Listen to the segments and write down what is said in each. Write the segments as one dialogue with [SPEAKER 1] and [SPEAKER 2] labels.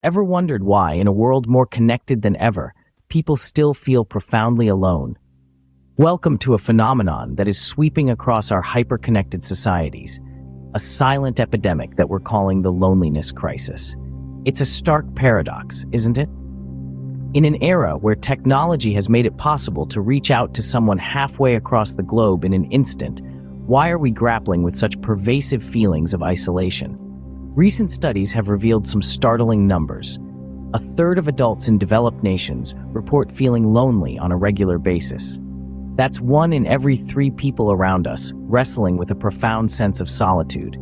[SPEAKER 1] Ever wondered why, in a world more connected than ever, people still feel profoundly alone? Welcome to a phenomenon that is sweeping across our hyper-connected societies, a silent epidemic that we're calling the loneliness crisis. It's a stark paradox, isn't it? In an era where technology has made it possible to reach out to someone halfway across the globe in an instant, why are we grappling with such pervasive feelings of isolation? Recent studies have revealed some startling numbers. A third of adults in developed nations report feeling lonely on a regular basis. That's 1 in every 3 people around us wrestling with a profound sense of solitude.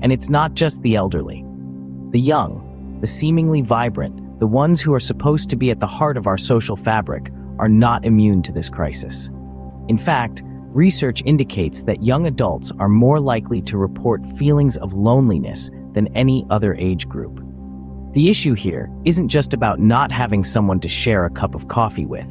[SPEAKER 1] And it's not just the elderly. The young, the seemingly vibrant, the ones who are supposed to be at the heart of our social fabric, are not immune to this crisis. In fact, research indicates that young adults are more likely to report feelings of loneliness than any other age group. The issue here isn't just about not having someone to share a cup of coffee with.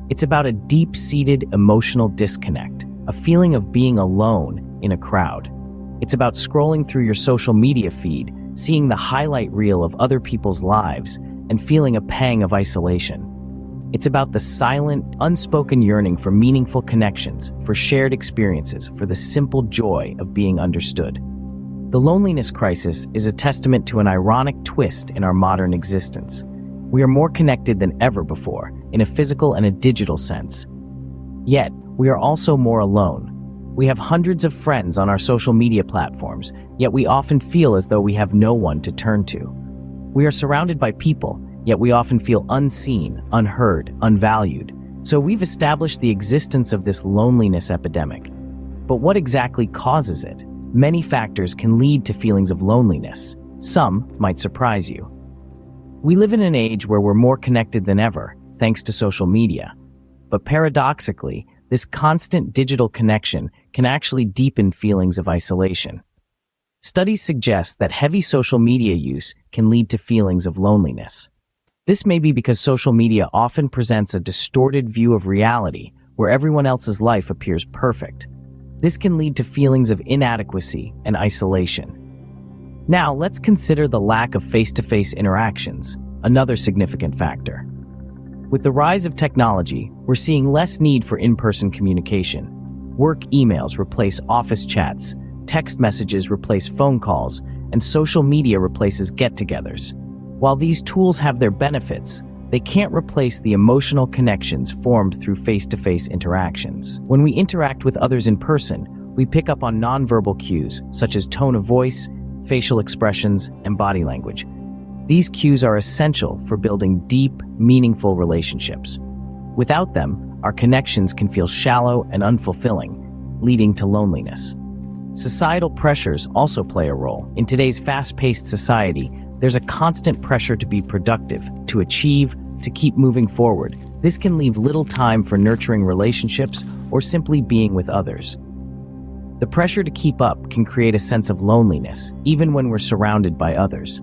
[SPEAKER 1] It's about a deep-seated emotional disconnect, a feeling of being alone in a crowd. It's about scrolling through your social media feed, seeing the highlight reel of other people's lives, and feeling a pang of isolation. It's about the silent, unspoken yearning for meaningful connections, for shared experiences, for the simple joy of being understood. The loneliness crisis is a testament to an ironic twist in our modern existence. We are more connected than ever before, in a physical and a digital sense. Yet, we are also more alone. We have hundreds of friends on our social media platforms, yet we often feel as though we have no one to turn to. We are surrounded by people, yet we often feel unseen, unheard, unvalued. So we've established the existence of this loneliness epidemic. But what exactly causes it? Many factors can lead to feelings of loneliness. Some might surprise you. We live in an age where we're more connected than ever, thanks to social media. But paradoxically, this constant digital connection can actually deepen feelings of isolation. Studies suggest that heavy social media use can lead to feelings of loneliness. This may be because social media often presents a distorted view of reality, where everyone else's life appears perfect. This can lead to feelings of inadequacy and isolation. Now, let's consider the lack of face-to-face interactions, another significant factor. With the rise of technology, we're seeing less need for in-person communication. Work emails replace office chats, text messages replace phone calls, and social media replaces get-togethers. While these tools have their benefits, they can't replace the emotional connections formed through face-to-face interactions. When we interact with others in person, we pick up on nonverbal cues, such as tone of voice, facial expressions, and body language. These cues are essential for building deep, meaningful relationships. Without them, our connections can feel shallow and unfulfilling, leading to loneliness. Societal pressures also play a role. In today's fast-paced society, there's a constant pressure to be productive, to achieve, to keep moving forward. This can leave little time for nurturing relationships or simply being with others. The pressure to keep up can create a sense of loneliness, even when we're surrounded by others.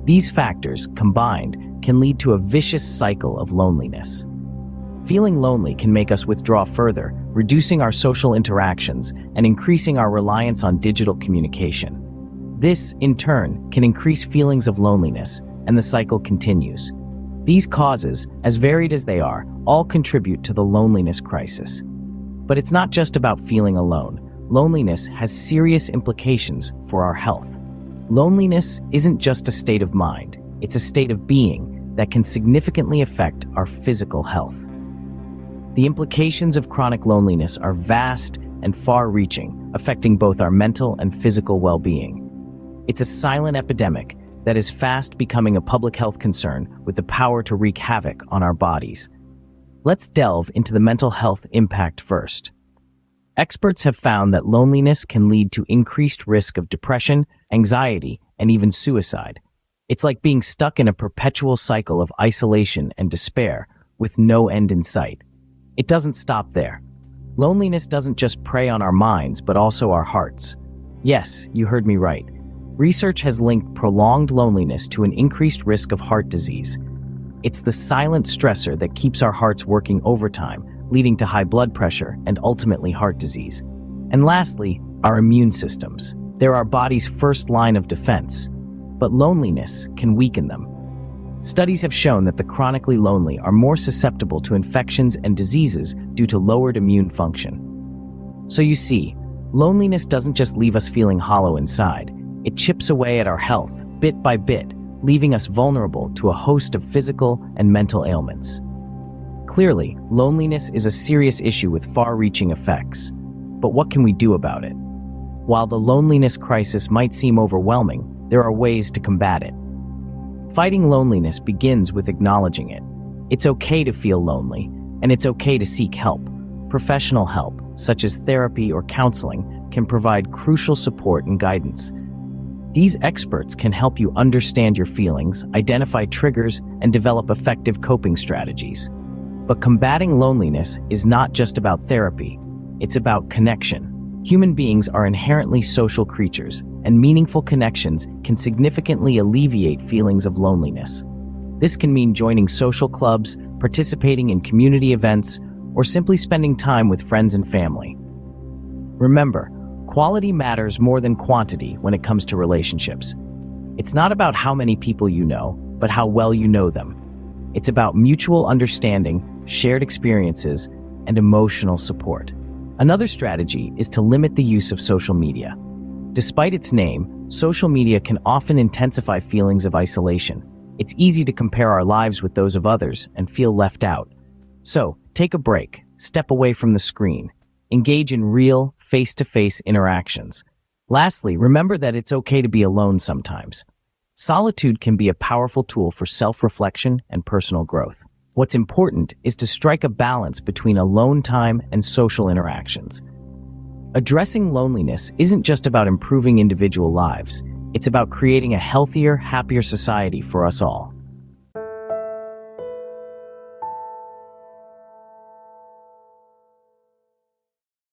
[SPEAKER 1] These factors, combined, can lead to a vicious cycle of loneliness. Feeling lonely can make us withdraw further, reducing our social interactions and increasing our reliance on digital communication. This, in turn, can increase feelings of loneliness, and the cycle continues. These causes, as varied as they are, all contribute to the loneliness crisis. But it's not just about feeling alone. Loneliness has serious implications for our health. Loneliness isn't just a state of mind, it's a state of being that can significantly affect our physical health. The implications of chronic loneliness are vast and far-reaching, affecting both our mental and physical well-being. It's a silent epidemic that is fast becoming a public health concern with the power to wreak havoc on our bodies. Let's delve into the mental health impact first. Experts have found that loneliness can lead to increased risk of depression, anxiety, and even suicide. It's like being stuck in a perpetual cycle of isolation and despair with no end in sight. It doesn't stop there. Loneliness doesn't just prey on our minds, but also our hearts. Yes, you heard me right. Research has linked prolonged loneliness to an increased risk of heart disease. It's the silent stressor that keeps our hearts working overtime, leading to high blood pressure and ultimately heart disease. And lastly, our immune systems. They're our body's first line of defense, but loneliness can weaken them. Studies have shown that the chronically lonely are more susceptible to infections and diseases due to lowered immune function. So you see, loneliness doesn't just leave us feeling hollow inside. It chips away at our health, bit by bit, leaving us vulnerable to a host of physical and mental ailments. Clearly, loneliness is a serious issue with far-reaching effects. But what can we do about it? While the loneliness crisis might seem overwhelming, there are ways to combat it. Fighting loneliness begins with acknowledging it. It's okay to feel lonely, and it's okay to seek help. Professional help, such as therapy or counseling, can provide crucial support and guidance. These experts can help you understand your feelings, identify triggers, and develop effective coping strategies. But combating loneliness is not just about therapy. It's about connection. Human beings are inherently social creatures, and meaningful connections can significantly alleviate feelings of loneliness. This can mean joining social clubs, participating in community events, or simply spending time with friends and family. Remember, quality matters more than quantity when it comes to relationships. It's not about how many people you know, but how well you know them. It's about mutual understanding, shared experiences, and emotional support. Another strategy is to limit the use of social media. Despite its name, social media can often intensify feelings of isolation. It's easy to compare our lives with those of others and feel left out. So, take a break, step away from the screen, engage in real, face-to-face interactions. Lastly, remember that it's okay to be alone sometimes. Solitude can be a powerful tool for self-reflection and personal growth. What's important is to strike a balance between alone time and social interactions. Addressing loneliness isn't just about improving individual lives. It's about creating a healthier, happier society for us all.